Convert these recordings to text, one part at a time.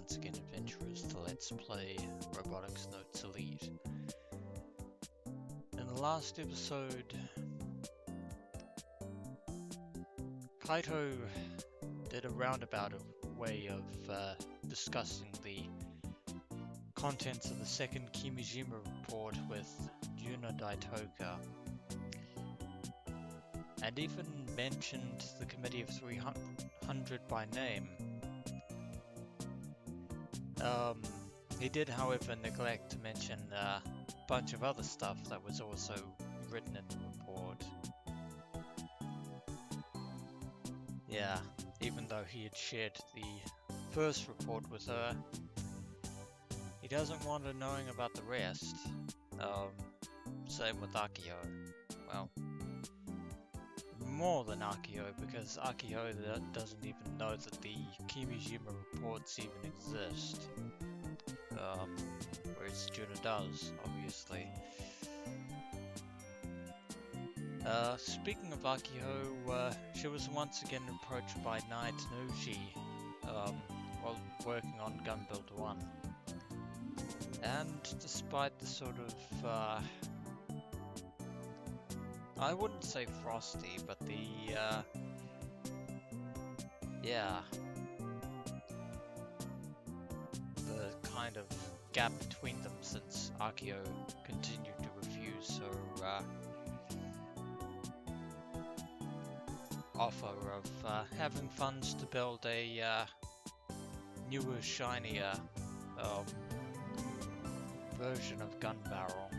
once again, adventurers, to Let's Play Robotics Notes Elite. In the last episode, Kaito did a roundabout way of discussing the contents of the second Kimijima report with Juna Daitoka, and even mentioned the Committee of 300 by name. He did, however, neglect to mention a bunch of other stuff that was also written in the report. Yeah, even though he had shared the first report with her, he doesn't want her knowing about the rest. Same with Akio. Well, more than Akio, because Akio doesn't even know that the Kimijima reports even exist. Whereas Juna does, obviously. Speaking of Akio, she was once again approached by Knight Nushi while working on Gun Build 1. And despite the sort of, I wouldn't say frosty, but the, the kind of gap between them, since Akio continued to refuse her offer of having funds to build a newer, shinier version of Gun Barrel.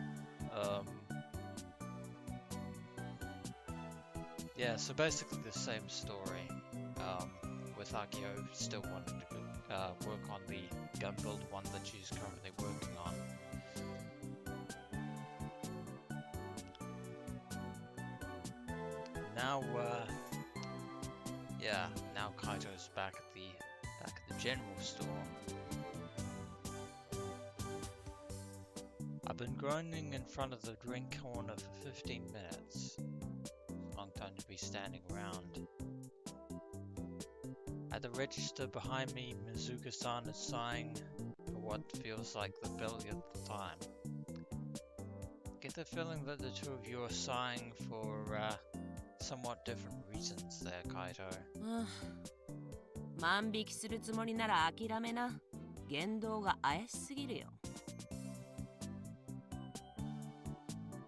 Yeah, so basically the same story, with Akio still wanting to work on the Gun Build 1 that she's currently working on. Now, now Kaito's back at the general store. I've been groaning in front of the drink corner for 15 minutes. Long time to be standing around. At the register behind me, Mizuka-san is sighing for what feels like the billionth time. Get the feeling that the two of you are sighing for somewhat different reasons there, Kaito. 万引きするつもりなら諦めな。言動が怪しすぎるよ。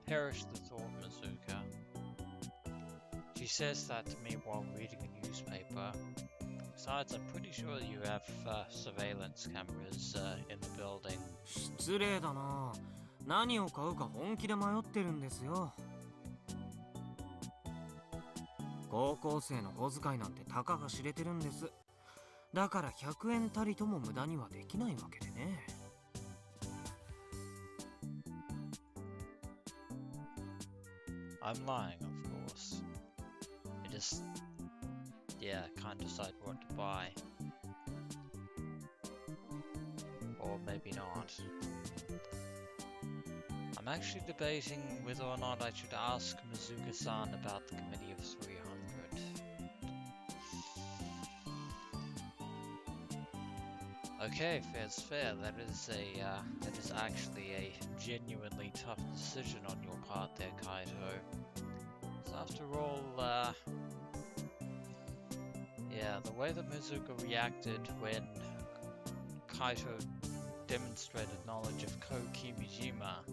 Perish the thought, Mizuka. She says that to me while reading a newspaper. Besides, I'm pretty sure you have surveillance cameras in the building. 失礼だな。何を買うか本気で迷ってるんですよ。高校生の小遣いなんてたかが知れてるんです。だから100円たりとも無駄にはできないわけでね。I'm lying, of course. I just, can't decide what to buy. Or maybe not. I'm actually debating whether or not I should ask Mizuka-san about the Committee of 300. Okay, fair's fair. That is actually a genuinely tough decision on your part there, Kaito. So after all, the way that Mizuka reacted when Kaito demonstrated knowledge of Ko Kimijima,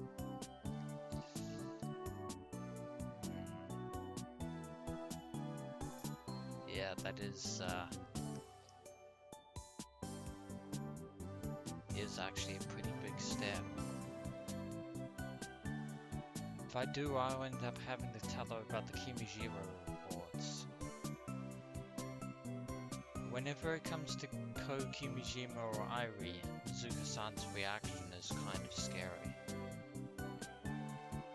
that is actually a pretty big step. If I do, I'll end up having to tell her about the Kimijima reports. Whenever it comes to Ko Kimijima or Irie, Mizuka-san's reaction is kind of scary.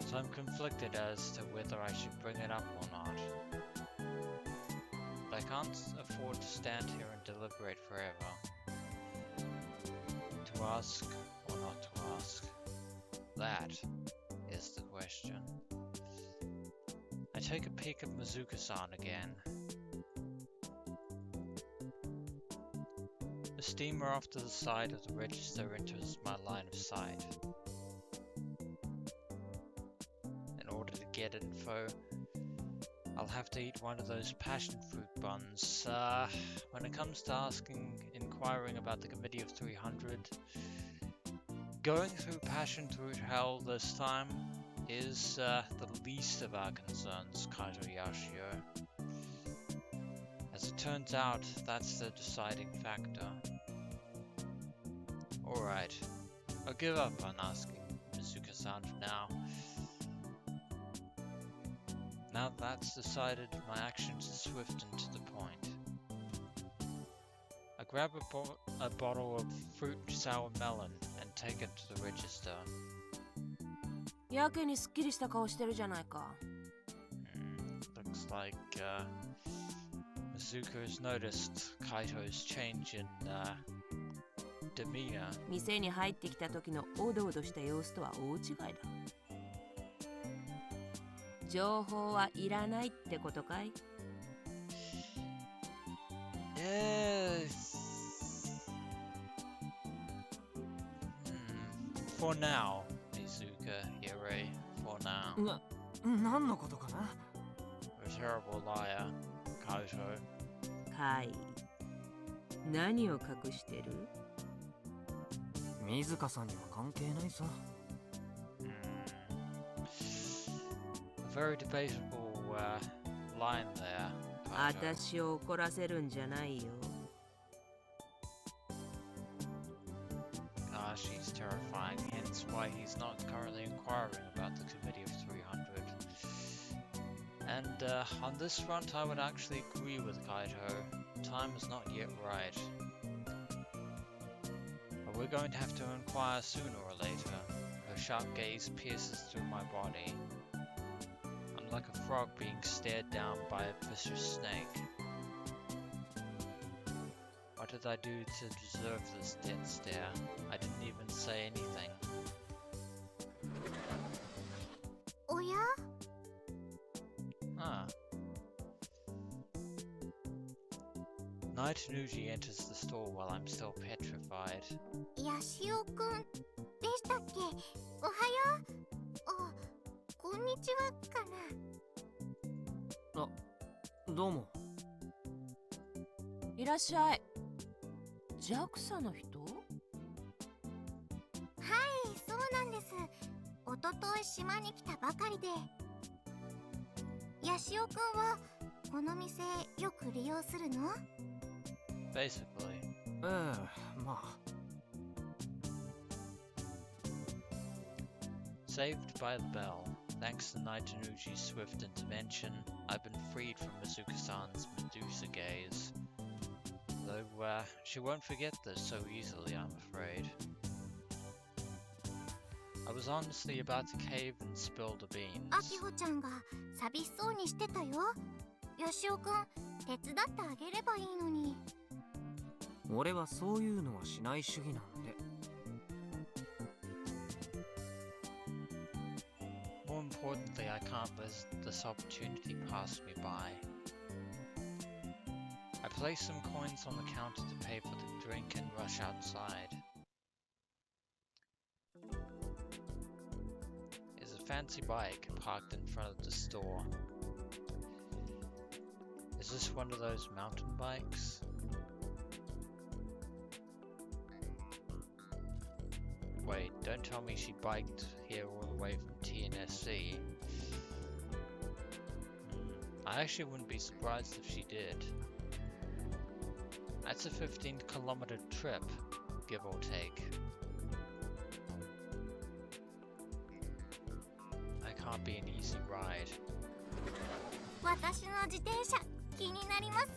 So I'm conflicted as to whether I should bring it up or not. But I can't afford to stand here and deliberate forever. To ask or not to ask? That is the question. I take a peek at Mizuka-san again. steamer off to the side of the register enters my line of sight. In order to get info, I'll have to eat one of those passion fruit buns. When it comes to inquiring about the Committee of 300, going through passion fruit hell this time is the least of our concerns, Kaito Yashio. As it turns out, that's the deciding factor. Alright, I'll give up on asking Mizuka-san for now. Now that's decided, my actions are swift and to the point. I grab a bottle of fruit sour melon and take it to the register. やけにすっきりした顔してるじゃないか。Looks like Mizuka has noticed Kaito's change in demeanor. 店に入ってきた時のおどおどした様子とは大違いだ。情報はいらないってことかい？ Yes. For now, Mizuka Hire. For now. 何のことかな？ A terrible liar, Kaito. かい。何を隠してる？水香さんには関係ないさ。A very debatable line there, Kaito. 私を怒らせるんじゃないよ。She's terrifying, hence why he's not currently inquiring about the Committee of 300. And on this front, I would actually agree with Kaito. Time is not yet right. But we're going to have to inquire sooner or later. Her sharp gaze pierces through my body. I'm like a frog being stared down by a vicious snake. What did I do to deserve this death stare? I didn't even say anything. おや？ Ah. Night Nuji enters the store while I'm still petrified. ヤシオくんでしたっけ？おはよう。あ、こんにちはかな。どうも。いらっしゃい。JAXA の人？はい、そうなんです。おととい島に来たばかりで。ヤシオくんはこの店よく利用するの？ Basically. まあ。Saved by the bell. Thanks to Night Nuji's swift intervention, I've been freed from Mizuka-san's Medusa gaze. Though she won't forget this so easily, I'm afraid. I was honestly about to cave and spill the beans. アキホちゃんが寂しそうにしてたよ。ヤシオくん、手伝ってあげればいいのに。俺はそういうのはしない主義なんで。More importantly, I can't let this opportunity pass me by. I place some coins on the counter to pay for the drink and rush outside. There's a fancy bike parked in front of the store. Is this one of those mountain bikes? Wait, don't tell me she biked here all the way from TNSC. I actually wouldn't be surprised if she did. That's a 15-kilometer trip, give or take. That can't be an easy ride. 私の自転車気になります？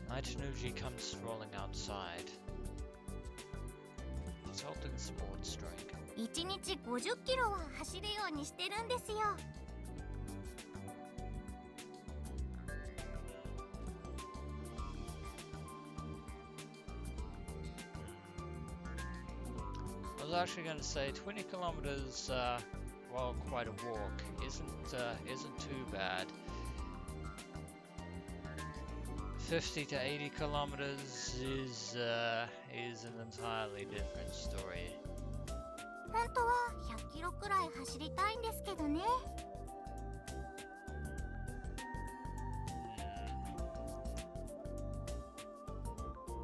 Night Nuji comes strolling outside. He's holding a sports drink. 1日50キロは走るようにしてるんですよ。I was actually going to say 20 kilometers, well, quite a walk, isn't too bad. 50 to 80 kilometers is an entirely different story. 本当は100キロくらい走りたいんですけどね。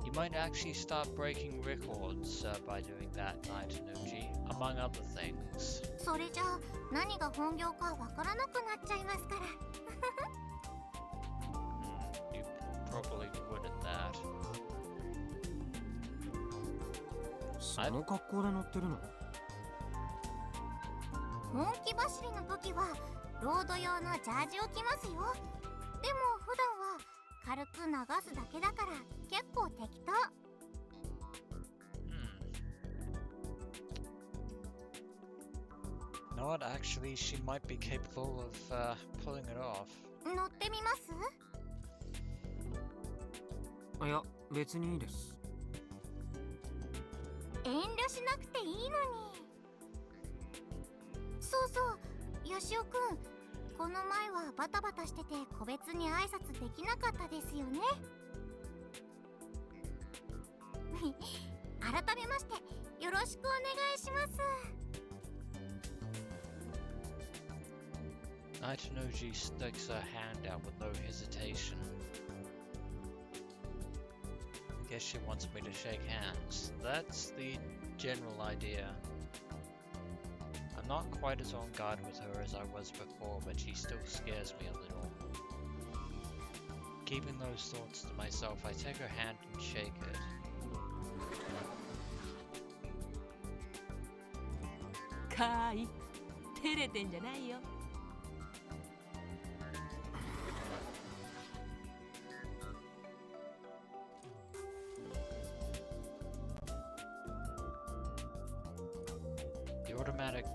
You might actually start breaking records by doing that, Misa-nee, among other things. それじゃあ何が本業かわからなくなっちゃいますから。You probably wouldn't that. その格好で乗ってるの？本気走りの時はロード用のジャージを着ますよ。でも普段は軽く流すだけだから結構適当。You know what? Actually, she might be capable of pulling it off. 乗ってみます？いや、別にいいです。遠慮しなくていいのに。そうそう、よしおくん、この前はバタバタしてて個別に挨拶できなかったですよね。改めましてよろしくお願いします。Misa-nee sticks her hand out with no hesitation. Guess she wants me to shake hands. That's the general idea. I'm not quite as on guard with her as I was before, but she still scares me a little. Keeping those thoughts to myself, I take her hand and shake it. かーい、照れてんじゃないよ。The automatic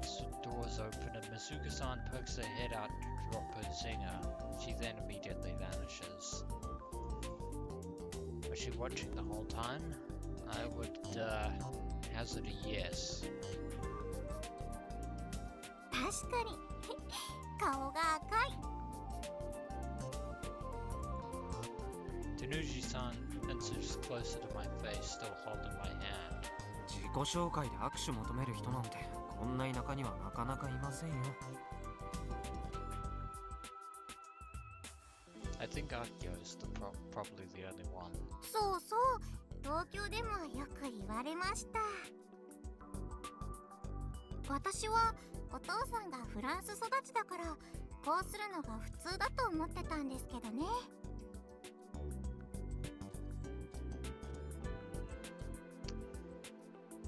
doors open and Mizuka-san pokes her head out to drop her zinger. She then immediately vanishes. Was she watching the whole time? I would hazard a yes. 確かに顔が赤い。Tanuji-san inches closer to my face, still holding my hand. 自己紹介で握手求める人なんてこんな田舎にはなかなかいませんよ。I think Akio's probably the only one. そうそう、東京でもよく言われました。私はお父さんがフランス育ちだからこうするのが普通だと思ってたんですけどね。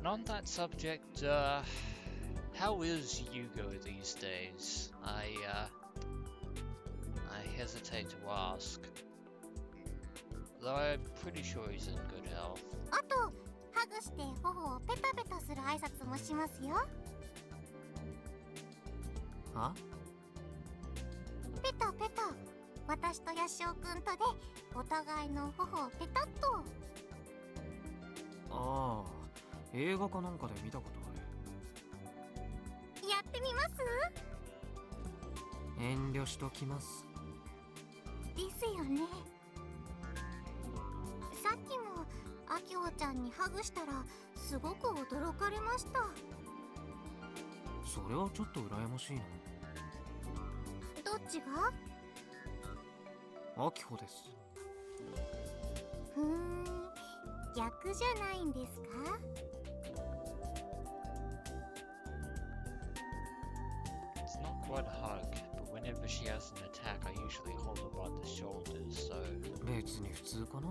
And on that subject, how is Yugo these days? I hesitate to ask. Though I'm pretty sure he's in good health. あとハグして頬をペタペタする挨拶もしますよ。は？ペタペタ、私とヤシオくんとでお互いの頬をペタッと。ああ、映画かなんかで見たことある。やってみます？遠慮しときます。ですよね。さっきもアキオちゃんにハグしたらすごく驚かれました。それはちょっと羨ましいな。どっちが？アキホです。逆じゃないんですかIt's not quite a hug, but whenever she has an attack, I usually hold her by the shoulders, so... 別に普通かな。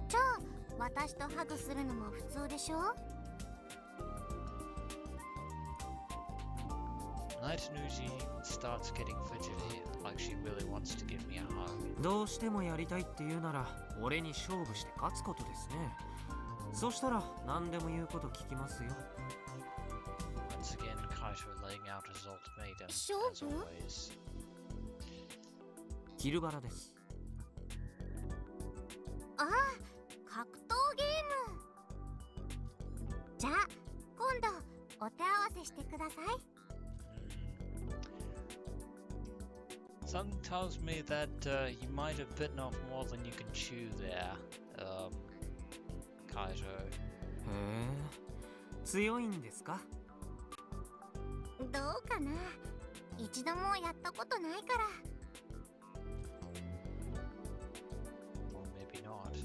じゃあ私とハグするのも普通でしょ？Misa-nee starts getting fidgety, like she really wants to give me a hug. どうしてもやりたいって言うなら俺に勝負して勝つことですね。そしたら何でも言うこと聞きますよ。Once again, Kaito laying out his ultimatum, as 勝負？ always. キルバラです。ああ、格闘ゲーム。じゃあ今度お手合わせしてください。Something tells me that you might have bitten off more than you can chew there, Kaito. へえ、強いんですか？どうかな。一度もやったことないから。Or maybe not.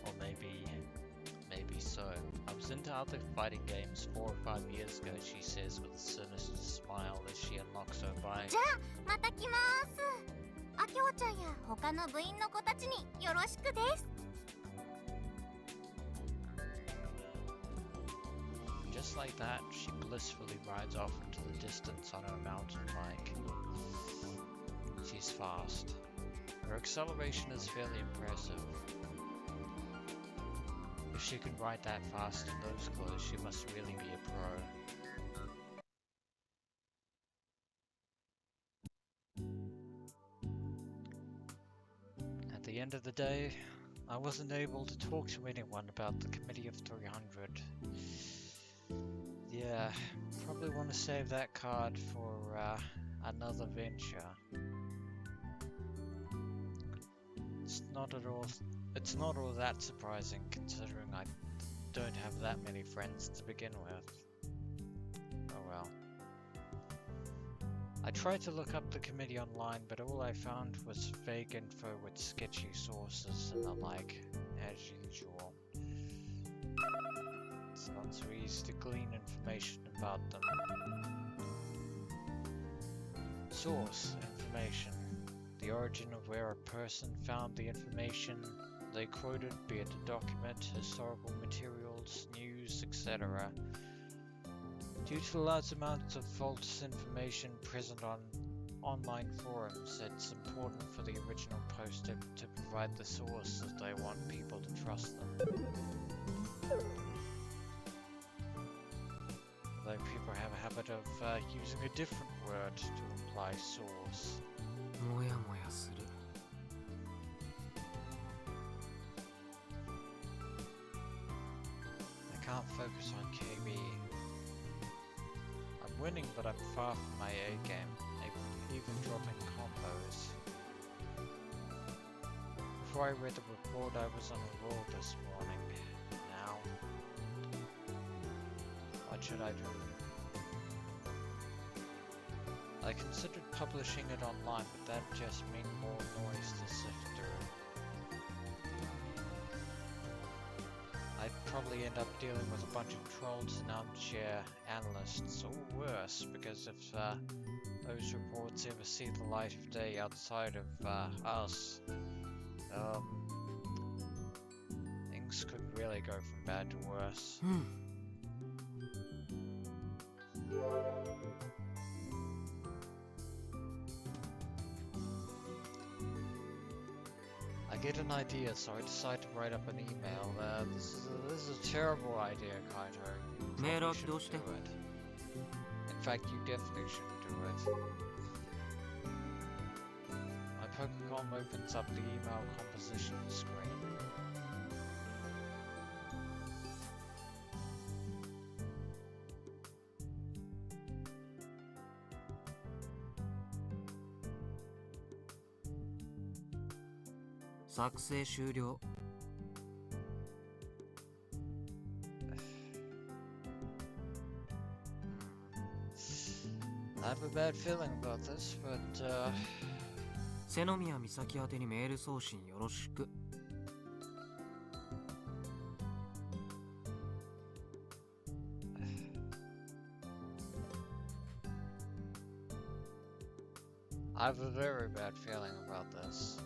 Or maybe so. I was into other fighting games 4 or 5 years ago, she says with a sinister smile as she unlocks her bike. じゃあまた来ます。あきほちゃんや他の部員の子たちによろしくです。Just like that, she blissfully rides off into the distance on her mountain bike. She's fast. Her acceleration is fairly impressive. If she can ride that fast in those clothes, she must really be a pro. At the end of the day, I wasn't able to talk to anyone about the Committee of 300. Yeah, probably want to save that card for another venture. It's not all that surprising considering I don't have that many friends to begin with. Oh well. I tried to look up the committee online, but all I found was vague info with sketchy sources and the like, as usual. It's not so easy to glean information about them. Source information. The origin of where a person found the information they quoted, be it a document, historical materials, news, etc. Due to the large amounts of false information present on online forums, it's important for the original poster to provide the source as they want people to trust them. Although people have a habit of using a different word to imply source. もやもやする。I can't focus on KB. I'm winning, but I'm far from my A game, even dropping combos. Before I read the report, I was on a roll this morning. Now, what should I do? I considered publishing it online, but that'd just mean more noise to sift through. I'd probably end up dealing with a bunch of trolls and armchair analysts, or worse, because if those reports ever see the light of day outside of us, things could really go from bad to worse. I get an idea, so I decide to write up an email. This is a terrible idea, Kaito. You probably shouldn't do it. In fact, you definitely shouldn't do it. My Pokecom opens up the email composition screen.作成終了。I have a bad feeling about this, but 瀬宮美咲宛てにメール送信よろしく。I have a very bad feeling about this.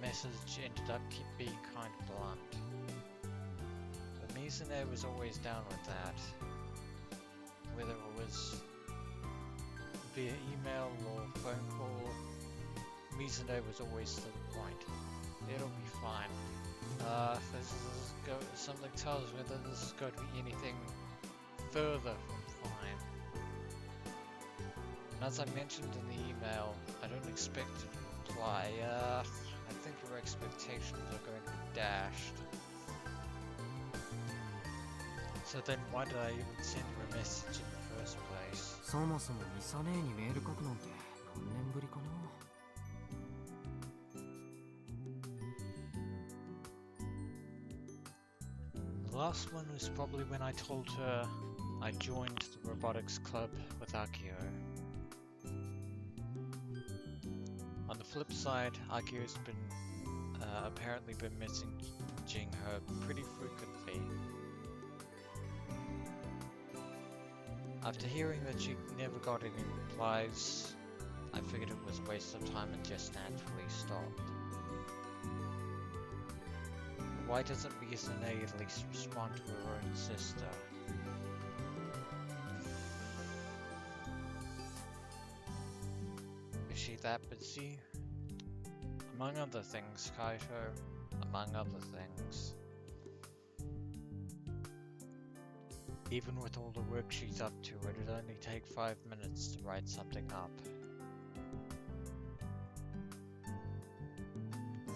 Message ended up being kind of blunt. But Misa-nee was always down with that. Whether it was via email or phone call, Misa-nee was always to the point. It'll be fine. Something tells me that this is going to be anything further from fine. And as I mentioned in the email, I don't expect it to reply. I think dashed. So then why did I even send her a message in the first place? そもそもミサ姉にメール書くなんて何年ぶりかな。The last one was probably when I told her I joined the Robotics club with Akio. On the flip side, Akio's been apparently been messaging her pretty frequently. After hearing that she never got any replies, I figured it was a waste of time and just naturally stopped. Why doesn't Misa-nee at least respond to her own sister? Is she that busy? Among other things, Kaito. Among other things. Even with all the work she's up to, it'd only take 5 minutes to write something up.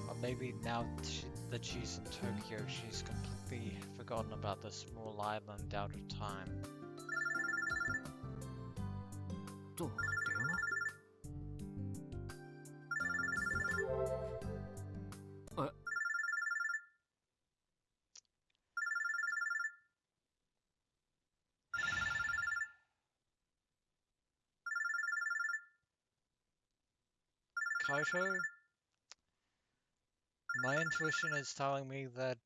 Or maybe now that she's in Tokyo, she's completely forgotten about the small island out of time. と、電話？え？ Kaito? My intuition is telling me that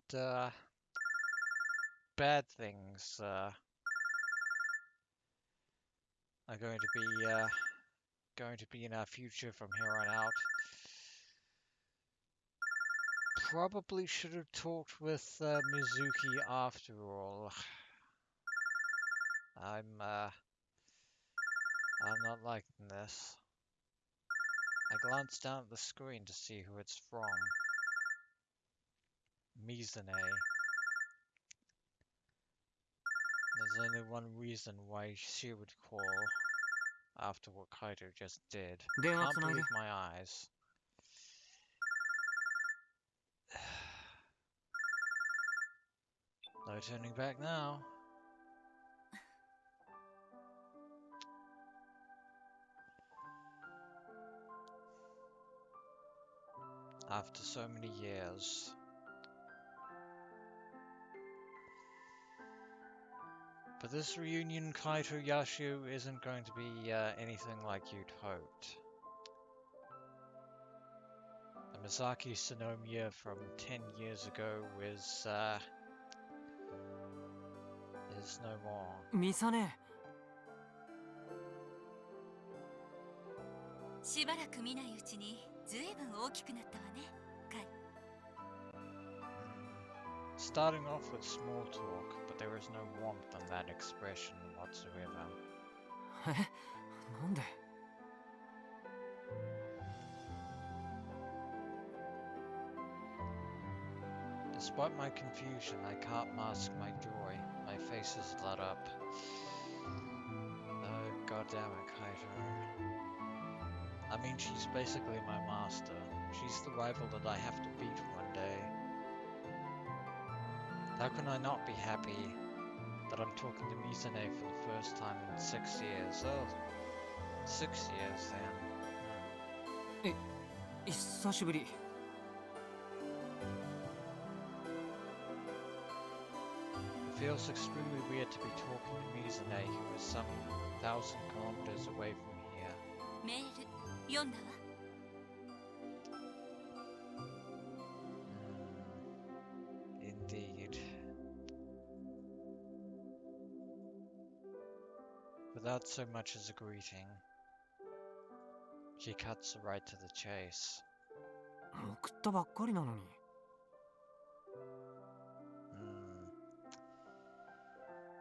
bad things are going to be in our future from here on out. Probably should have talked with Mizuki after all. I'm not liking this. I glanced down at the screen to see who it's from. Misa-nee. There's only one reason why she would call after what Kaito just did. Can't believe my eyes. No turning back now. After so many years. But this reunion, Kaito Yashio, isn't going to be anything like you'd hoped. The Misaki Sonomiya from 10 years ago is no more. Misa-nee. しばらく見ないうちにずいぶん大きくなったわね、カイ。Starting off with small talk, but there is no warmth on that expression whatsoever. え？なんで？ Despite my confusion, I can't mask my joy. My face is lit up. Oh, goddammit, Kaito. I mean, she's basically my master. She's the rival that I have to beat one day. How can I not be happy that I'm talking to Misa-nee for the first time in 6 years? Oh, 6 years then. 久しぶり。 It feels extremely weird to be talking to Misa-nee, who is some 1,000 kilometers away from here. メール読んだわ。Indeed. Without so much as a greeting, she cuts right to the chase. 送ったばっかりなのに。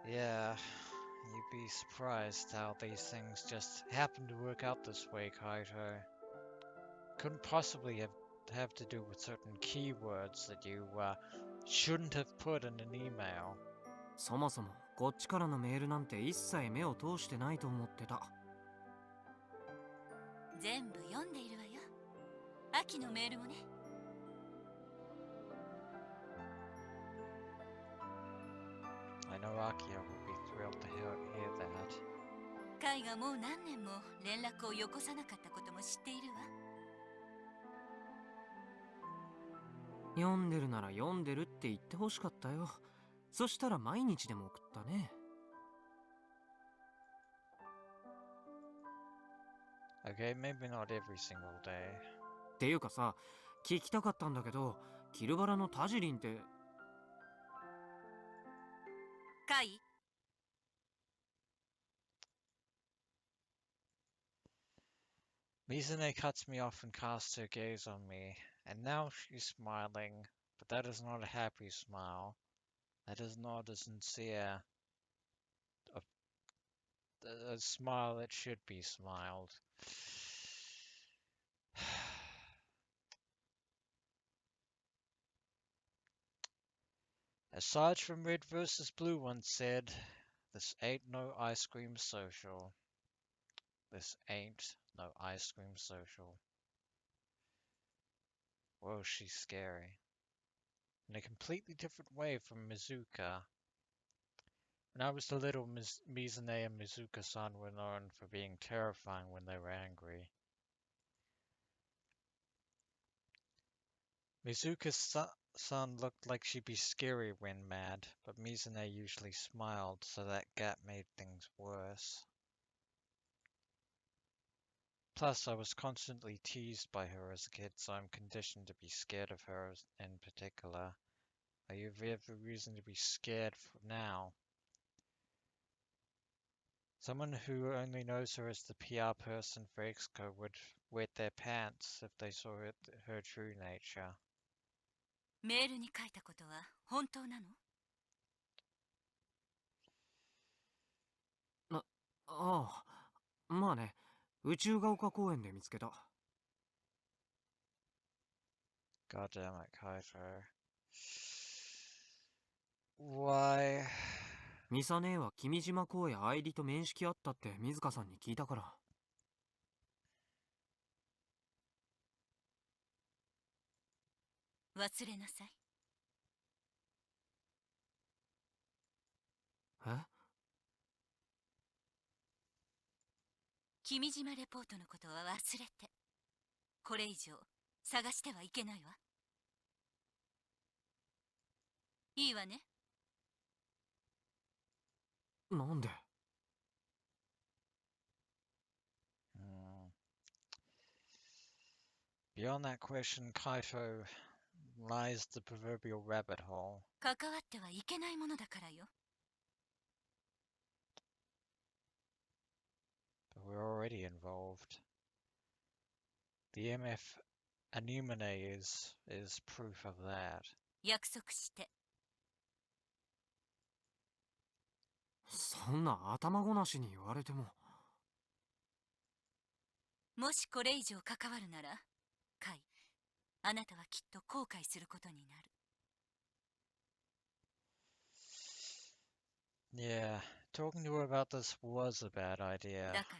Yeah, you'd be surprised how these things just happen to work out this way, Kaito. Couldn't possibly have to do with certain keywords that you shouldn't have put in an email. そもそもこっちからのメールなんて一切目を通してないと思ってた。全部読んでいるわよ。秋のメールもね。Makia will be thrilled to hear that. カイがもう何年も連絡をよこさなかったことも知っているわ。読んでるなら読んでるって言ってほしかったよ。そしたら毎日でも送ったね。Okay, maybe not every single day. っていうかさ、聞きたかったんだけど、キルバラのタジリンって。カイ、Misa-nee cuts me off and casts her gaze on me, and now she's smiling, but that is not a happy smile. That is not a sincere, a smile that should be smiled. Aside from Red versus Blue once said, this ain't no ice cream social. This ain't no ice cream social. Whoa, she's scary. In a completely different way from Mizuka. When I was little, Mizane and Mizuka-san were known for being terrifying when they were angry. Mizuka-san looked like she'd be scary when mad, but Mizane usually smiled, so that gap made things worse. Plus, I was constantly teased by her as a kid, so I'm conditioned to be scared of her in particular. I have every reason to be scared now. Someone who only knows her as the PR person for Exco would wet their pants if they saw her true nature. メールに書いたことは本当なの？ああ、まあね、宇宙が丘公園で見つけた。God damn it, Kaito. Why? ミサ姉は君島公園愛理と面識あったって水香さんに聞いたから。忘れなさい。え？君島レポートのことは忘れて。これ以上探してはいけないわ。いいわね。なんで？ Beyond that question, Kaito lies the proverbial rabbit hole. 関わってはいけないものだからよ。But we're already involved. The MF Anemone is proof of that. 約束して。そんな頭ごなしに言われても。もしこれ以上関わるなら、カイ、あなたはきっと後悔することになる。Yeah, talking to her about this was a bad idea. だか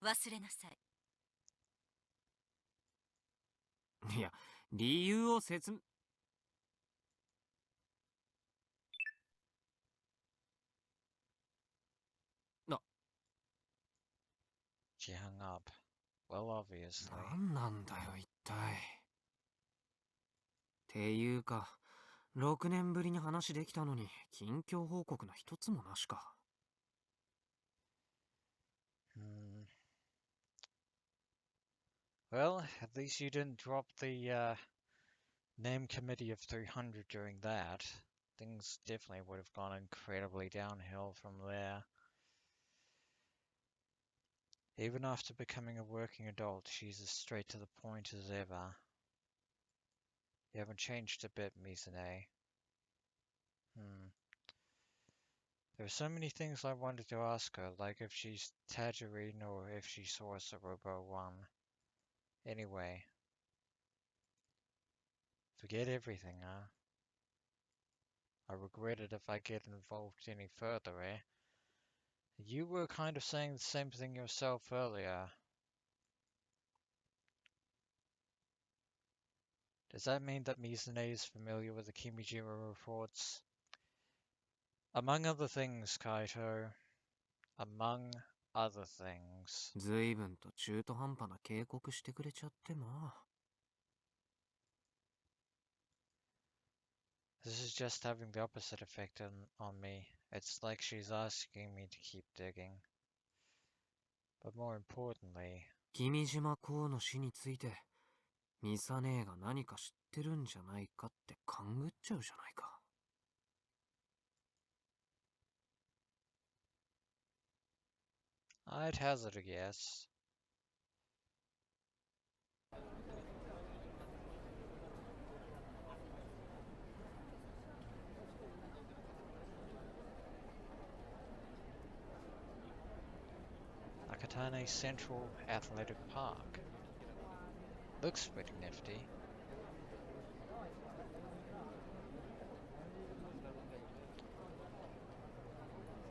ら忘れなさい。いや、理由を説明。She hung up. Well, obviously. なんなんだよ一体。っていうか、6年ぶりに話できたのに近況報告の一つもなしか。Well, at least you didn't drop the name committee of 300 during that. Things definitely would have gone incredibly downhill from there. Even after becoming a working adult, she's as straight to the point as ever. You haven't changed a bit, Misa-nee. There are so many things I wanted to ask her, like if she's Tangerine or if she saw us at Robo 1. Anyway. Forget everything, huh? I regret it if I get involved any further, eh? You were kind of saying the same thing yourself earlier. Does that mean that Misa-nee is familiar with the Kimijima reports? Among other things, Kaito. Among other things. 随分と中途半端な警告してくれちゃってな。This is just having the opposite effect on me. It's like she's asking me to keep digging. But more importantly, 君島公の死について、ミサ姉が何か知ってるんじゃないかって勘ぐっちゃうじゃないか。I'd hazard a guess. Nakatane Central Athletic Park. Looks pretty nifty.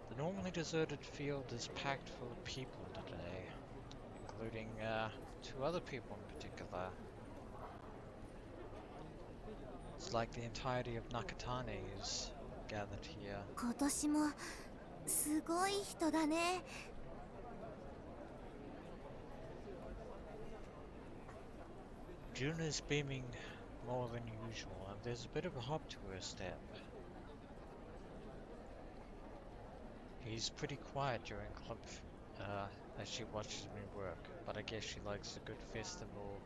The normally deserted field is packed full of people today, including two other people in particular. It's like the entirety of Nakatane is gathered here. 今年もすごい人だね。June is beaming more than usual, and there's a bit of a hop to her step. He's pretty quiet during club as she watches me work, but I guess she likes a good festival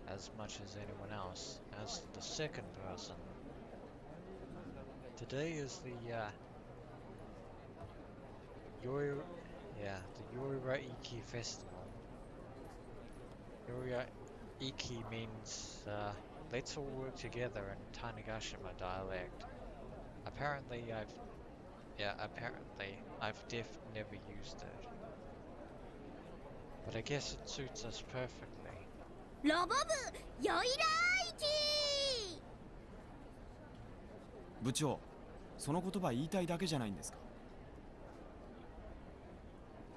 as much as anyone else. As for the second person, today is the Yoira-Iki festival. Yoira-Iki means let's all work together in Tanegashima dialect. Apparently I've never used it. But I guess it suits us perfectly. ロボ部ヨイラーイキ部長、その言葉言いたいだけじゃないんですか。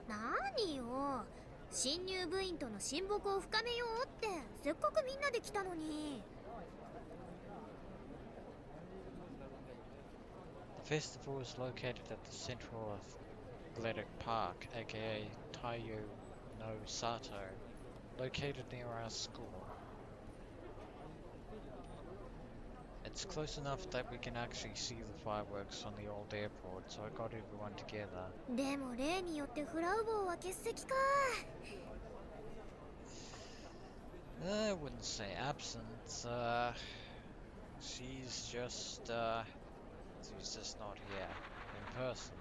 何よ、新入部員との親睦を深めようってせっかくみんなで来たのに。The festival is located at the Central Athletic Park, aka Taiyo no Sato, located near our school. It's close enough that we can actually see the fireworks on the old airport, so I got everyone together. でも例によってフラウボーは欠席か。I wouldn't say absent. She's just not here in person.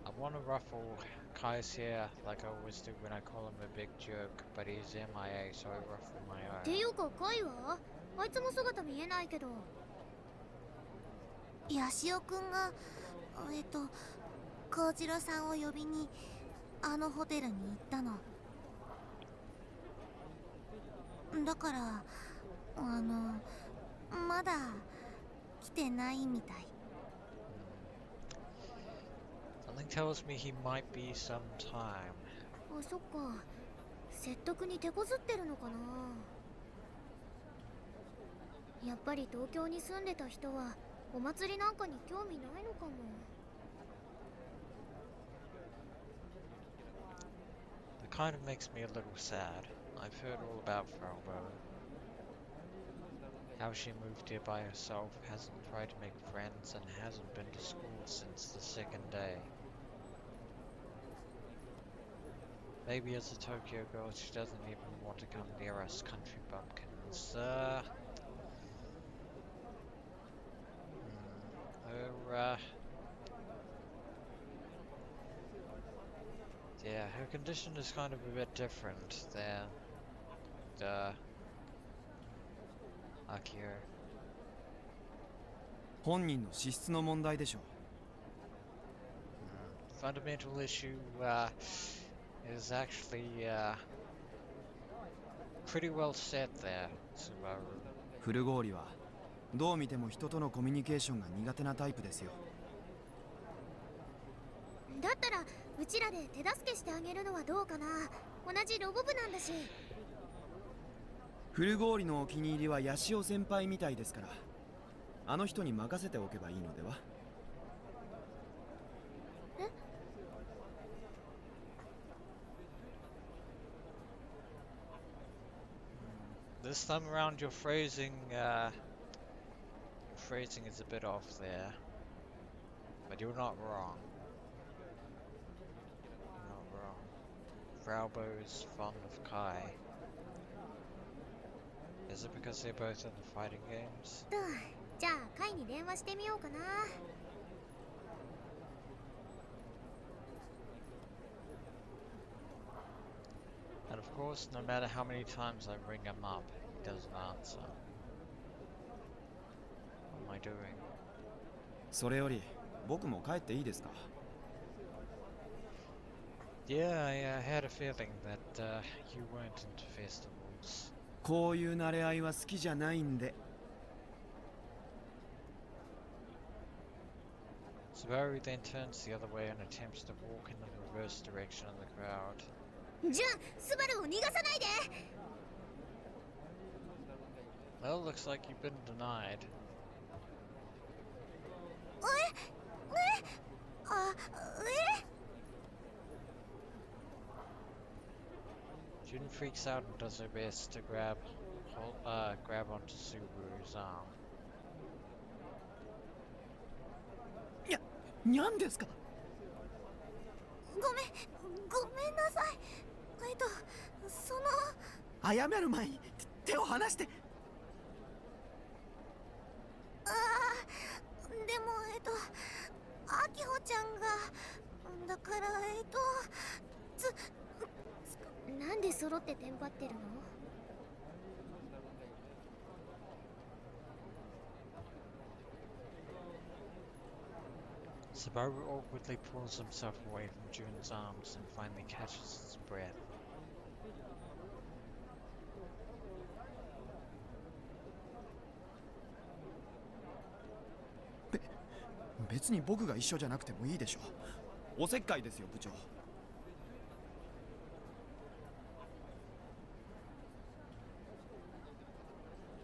I want to ruffle Kai's hair like I always do when I call him a big jerk, but he's MIA, so I ruffle my ってい own. うかカイはあいつも姿見えないけど。ヤシオくんがコウジロさんを呼びにあのホテルに行ったの。だからまだ来てないみたい。Something tells me he might be some time. あ、そっか。説得に手こずってるのかな。やっぱり東京に住んでた人はお祭りなんかに興味ないのかも。It kind of makes me a little sad. I've heard all about Fraubo. How she moved here by herself, hasn't tried to make friends, and hasn't been to school since the second day. Maybe as a Tokyo girl, she doesn't even want to come near us country bumpkins. Yeah, her condition is kind of a bit different than Akio. 本人の資質の問題でしょう。Fundamental issue is actually pretty well set there, Subaru. 古氷はどう見ても人とのコミュニケーションが苦手なタイプですよ。だったらうちらで手助けしてあげるのはどうかな。同じロボ部なんだし。古氷のお気に入りはヤシオ先輩みたいですから。あの人に任せておけばいいのでは？ This time around, your phrasing is a bit off there, but you're not wrong. You're not wrong. Fraubo is fond of Kai. Is it because they're both in the fighting games? じゃあカイに電話してみようかな。And of course, no matter how many times I ring him up, he doesn't answer. What am I doing? それより僕も帰っていいですか？ Yeah, I had a feeling that you weren't into festivals. こういう慣れ合いは好きじゃないんで。 Subaru then turns the other way and attempts to walk in the reverse direction of the crowd. ジュン、スバルを逃がさないで。 Well, looks like you've been denied. あ、Jun freaks out and does her best to grab onto Subaru's arm. にゃんですか？ごめんなさい。謝る前に手を離して。ああ、でもアキホちゃんが、だからなんで揃ってテンパってるの？ Subaru awkwardly pulls himself away from Jun's arms and finally catches his breath. 別に僕が一緒じゃなくてもいいでしょう。おせっかいですよ、部長。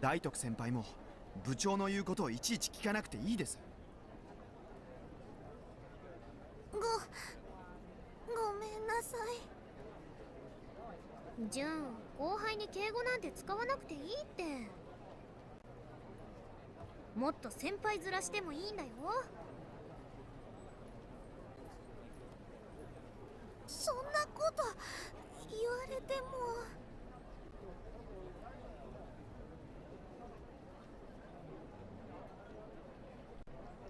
大徳先輩も部長の言うことをいちいち聞かなくていいです。ごめんなさい。ジュン、後輩に敬語なんて使わなくていいって。もっと先輩面してもいいんだよ。そんなこと言われても。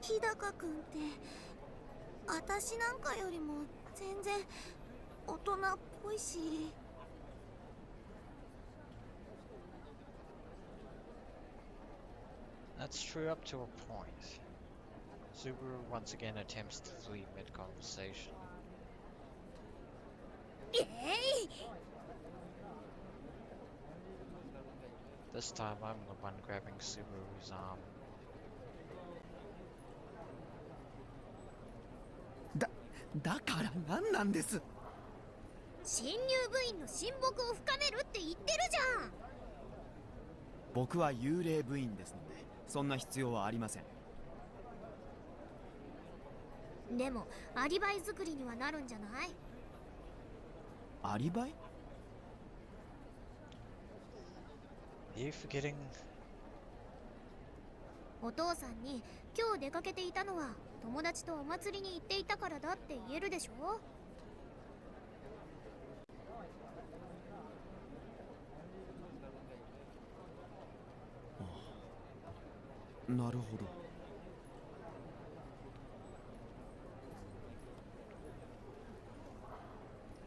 日高くんって私なんかよりも全然大人っぽいし。That's true up to a point. Subaru once again attempts to flee mid-conversation. えい！ This time I'm the one grabbing Subaru's arm. だから何なんです？新入部員の親睦を深めるって言ってるじゃん。僕は幽霊部員ですので、そんな必要はありません。でもアリバイ作りにはなるんじゃない？アリバイ？ Are you forgetting? お父さんに今日出かけていたのは友達とお祭りに行っていたからだって言えるでしょ？なるほど。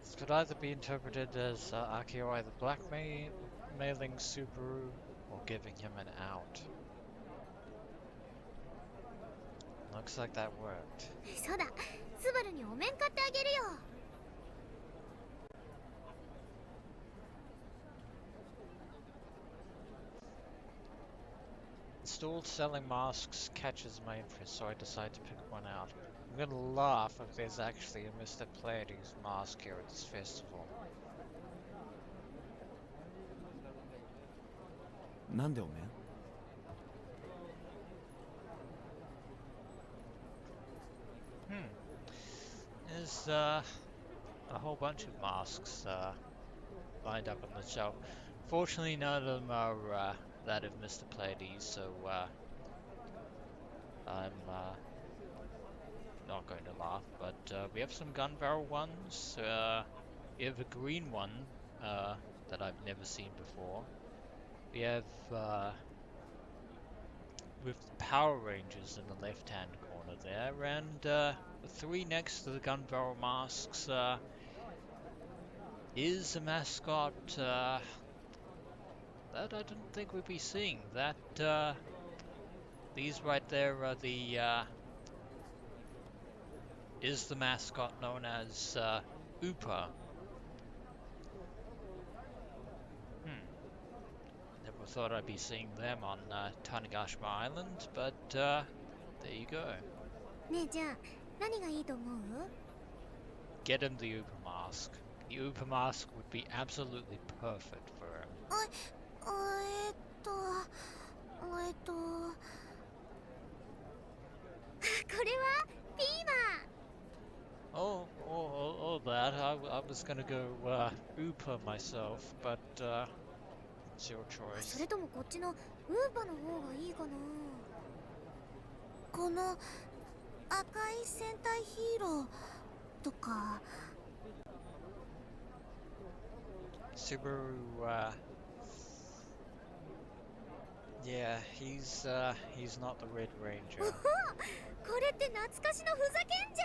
This could either be interpreted as Akio either blackmailing Subaru or giving him an out. Looks like that worked. そうだ、スバルにお面買ってあげるよ。Installed selling masks catches my interest, so I decide to pick one out. I'm gonna laugh if there's actually a Mr. Pleiades mask here at this festival. なんでお面？ there's a whole bunch of masks lined up on the shelf. Fortunately, none of them are that of Mr. Pleiades, so I'm not going to laugh. But we have some gun barrel ones. We have a green one that I've never seen before. We have with the Power Rangers in the left-hand corner there, and the three next to the gun barrel masks is a mascot that I didn't think we'd be seeing. These right there are is the mascot known as Ooper. Never thought I'd be seeing them on Tanegashima Island, but there you go. ねえ、じゃあ何がいいと思う？ Get him the Ooper mask. The Ooper mask would be absolutely perfect for him. これはピーマン。 Oh, that. I was gonna go Ooper myself, but it's your そ choice. れともこっちのウーパの方がいいかな。この赤い戦隊ヒーローとか。 Subaru, yeah, he's not the Red お Ranger. ほこれって懐かしのふざけんじゃ。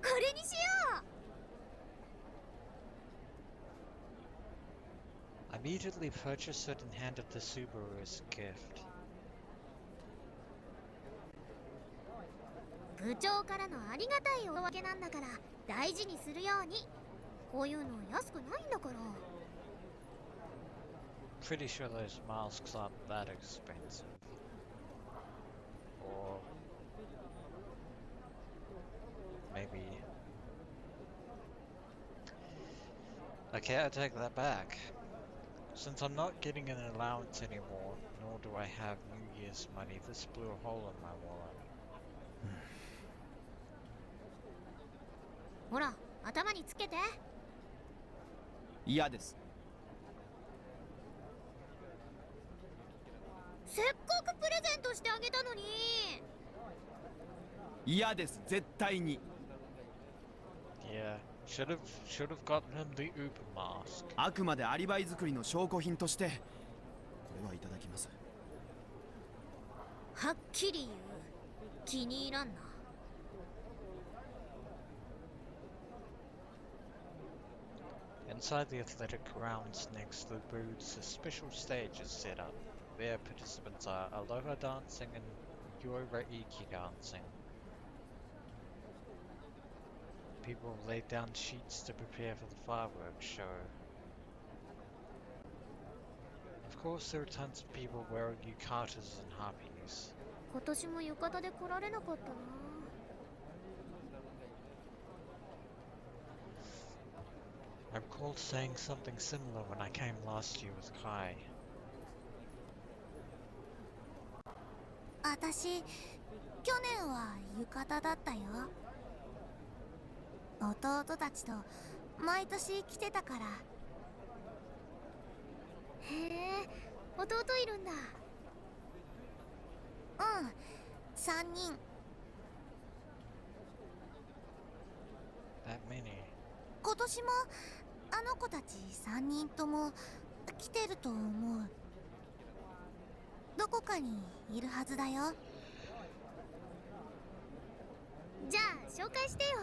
これにしよう。 I immediately purchased it and handed to Subaru as a gift. 部長からのありがたいお分けなんだから大事にするように。こういうの安くないんだから。 Pretty sure those masks aren't that expensive. Or maybe... Okay, I take that back. Since I'm not getting an allowance anymore, nor do I have New Year's money, this blew a hole in my wallet. ほら、頭につけて。嫌です。せっかくプレゼントしてあげたのに。嫌です、絶対に。 Yeah, should have gotten him the Uber mask. あくまでアリバイ作りの証拠品としてこれはいただきます。はっきり言う。気に入らんな。 Inside the athletic grounds next to the booths, a special stage is set up. There, participants are aloha dancing and yoraiki dancing. People have laid down sheets to prepare for the fireworks show. Of course, there are tons of people wearing yukatas and harpies. 今年も浴衣で来られなかったな。 I recall saying something similar when I came last year with Kai. 私、去年は浴衣だったよ。弟たちと毎年来てたから。へえ、弟いるんだ。うん、3人。 That many. 今年もあの子たち3人とも来てると思う。どこかにいるはずだよ。じゃあ紹介してよ。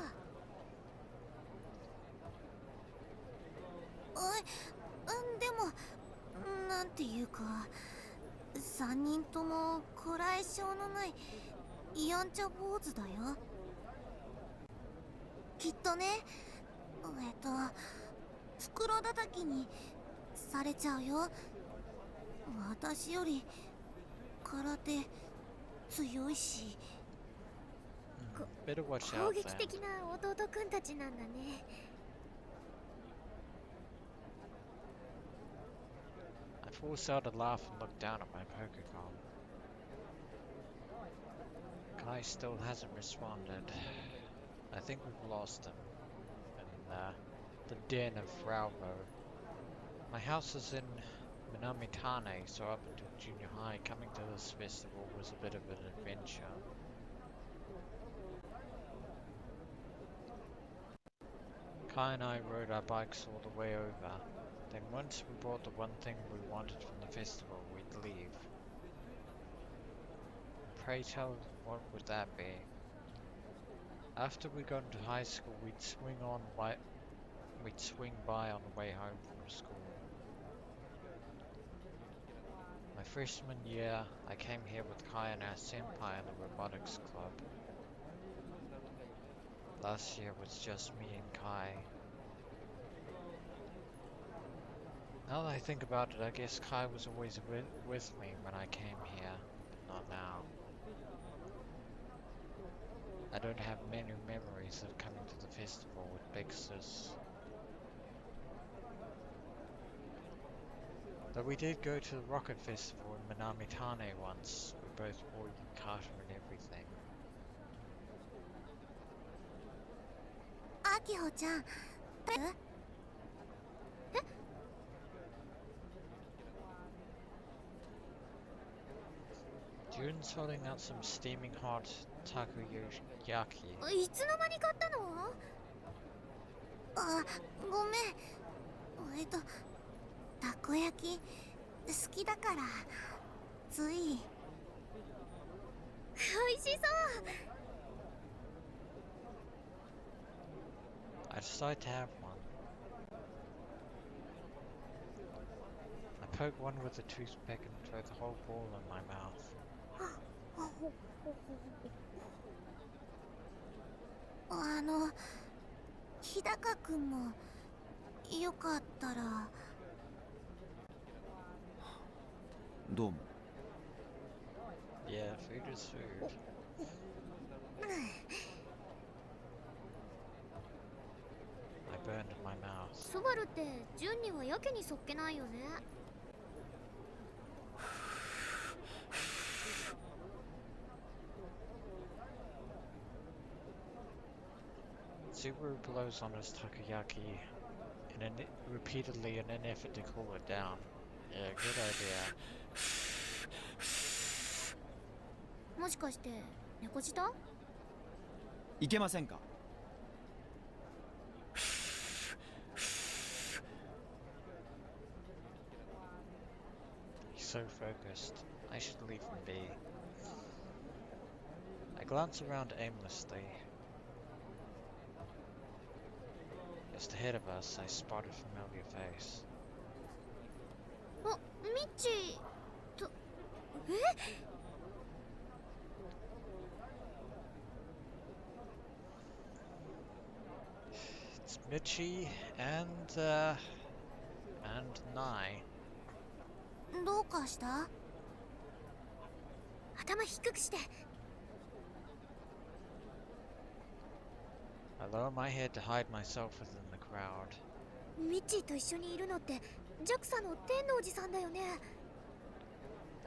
でもなんていうか3人ともこらえ性のないやんちゃ坊主だよ。きっとね、袋叩きにされちゃうよ。私より空手強いし。 Better watch 攻 out 撃 then. 的な弟くんたちなんだね。 I forced out a laugh and looked down at my Pokécom. Kai still hasn't responded. I think we've lost him in the den of Frauvo. My house is in Misa-nee, so up until junior high, coming to this festival was a bit of an adventure. Kai and I rode our bikes all the way over. Then once we bought the one thing we wanted from the festival, we'd leave. Pray tell, what would that be? After we got into high school, we'd swing by on the way home from school. My freshman year, I came here with Kai and our senpai in the Robotics club. Last year was just me and Kai. Now that I think about it, I guess Kai was always with me when I came here, but not now. I don't have many memories of coming to the festival with Big Sis. Though we did go to the Rocket Festival in Misa-nee once. We both wore yukata and everything. あきほちゃん、June's holding out some steaming hot takoyaki. いつの間に買ったの？あ、ごめん。たこ焼き好きだからつい。美味しそう。I decided to have one. I poked one with a toothpick and threw the whole ball in my mouth. 日高くんもよかったら。どうも。 Yeah, food is food. I burned my mouth. スバルってジュンにはやけにそっけないよね。Subaru blows on his takoyaki repeatedly in an effort to cool it down. Yeah, good idea. もしかして猫舌？いけませんか？ He's so focused. I should leave him be. I glance around aimlessly. Just ahead of us, I spot a familiar face. あ、ミッチーと、It's Mitchie and Nye. どうかした？頭低くして。I lower my head to hide myself within the crowd. ミッチーと一緒にいるのってジャクサの天のおじさんだよね。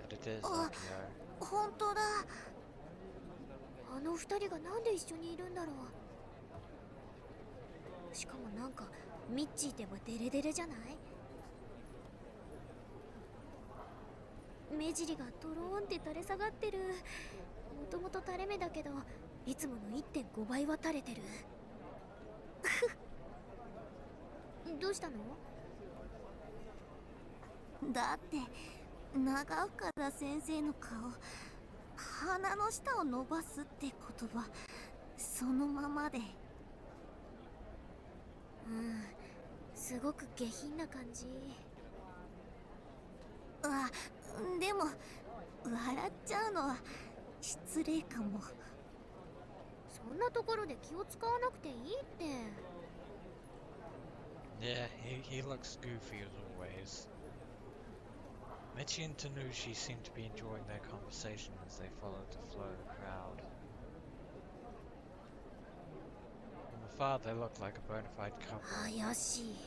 But it is Oh. Akio. 本当だ。あの二人がなんで一緒にいるんだろう。しかもなんかミッチーってばデレデレじゃない？目尻がトローンって垂れ下がってる。もともと垂れ目だけどいつもの 1.5 倍は垂れてる。どうしたの？だって長岡田先生の顔、鼻の下を伸ばすって言葉そのままで。すごく下品な感じ。あ、でも笑っちゃうのは失礼かも。そんなところで気を使わなくていいって。Yeah, he looks goofy as always. Mitchie and Tanushi seem to be enjoying their conversation as they follow the flow of the crowd. From afar, they look like a bona fide couple. 怪しい。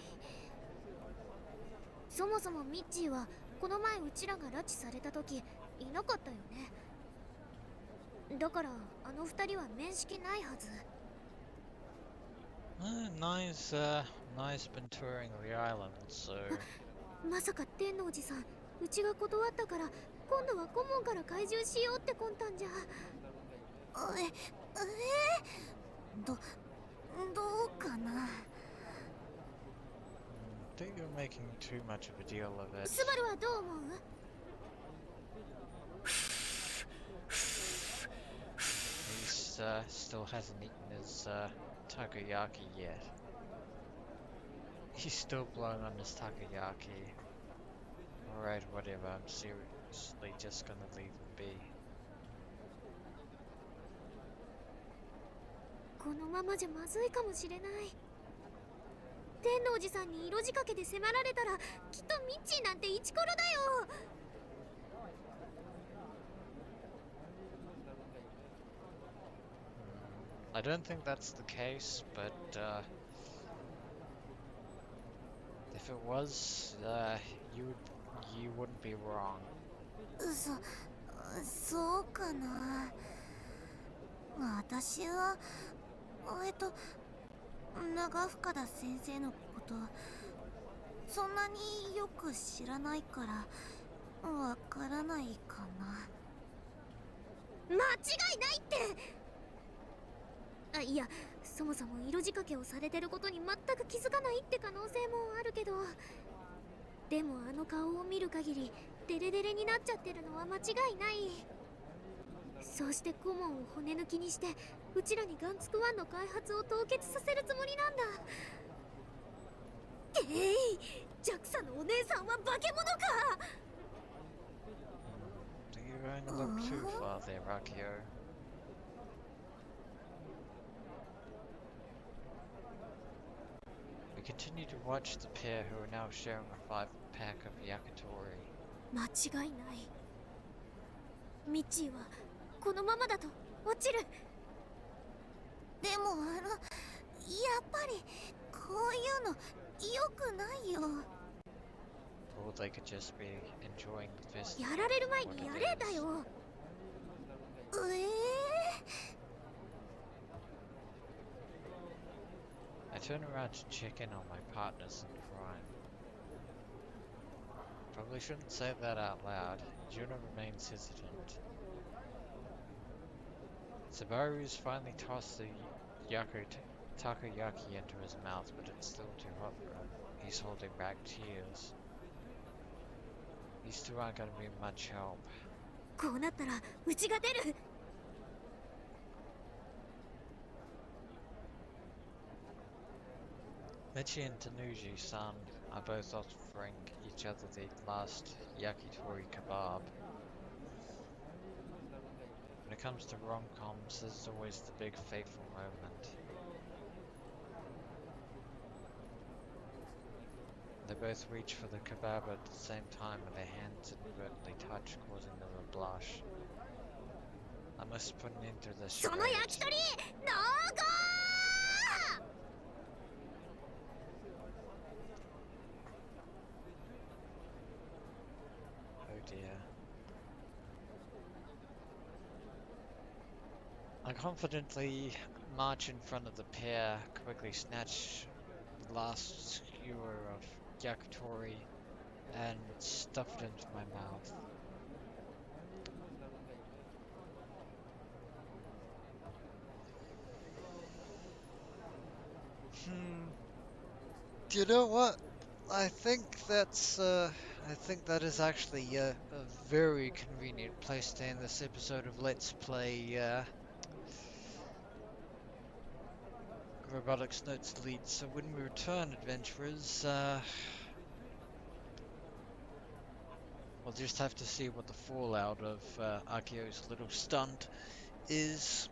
そもそもミッチーはこの前うちらが拉致された時いなかったよね。だからあの二人は面識ないはず。Nye's been touring the island, so まさか天王寺さん、うちが断ったから今度は顧問から怪獣しようって魂胆じゃ。どうかな。I think you're making too much of a deal of it. スバルはどう思う？ He's still hasn't eaten his takoyaki yet. He's still blowing on his takoyaki. Alright, whatever, I'm seriously just gonna leave him be. このままじゃまずいかもしれない。天王寺さんに色仕掛けで迫られたらきっとミッチーなんてイチコロだよ。I don't think that's the case, but if it was, you wouldn't be wrong. そうかな。私は長深田先生のことそんなによく知らないからわからないかな。間違いないって。いや、そもそも色仕掛けをされてることに全く気づかないって可能性もあるけど、でもあの顔を見る限りデレデレになっちゃってるのは間違いない。そうして顧問を骨抜きにしてうちらにガンツクワンの開発を凍結させるつもりなんだ。ジャクサのお姉さんは化け物か。 You're going a little too far there, Rakio. We continue to watch the pair who are now sharing a 5-pack of yakitori. 間違いない。ミッチーはこのままだと落ちる。でもやっぱりこういうの良くないよ。Or they could just be enjoying the festival. やられる前にやれだよ。I turn around to check in on my partners in crime. Probably shouldn't say that out loud. Juno remains hesitant. Sabaru's finally tossed the takoyaki into his mouth, but it's still too hot for him. He's holding back tears. These two aren't going to be much help. こうなったらうちが出る。Michi and Tanuji-san are both offering each other the last yakitori kebab. When it comes to rom-coms, there's always the big fateful moment. They both reach for the kebab at the same time and their hands inadvertently touch, causing them a blush. I must put an end to this その charade. 焼き鳥濃厚。 Oh dear. I confidently march in front of the pair, quickly snatch the last skewer of yakitori and stuff it into my mouth. Do you know what? I think that is actually a very convenient place to end this episode of Let's Play Robotics Notes Lead. So when we return, adventurers, we'll just have to see what the fallout of Akio's little stunt is.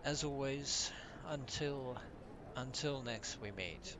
As always, until next we meet.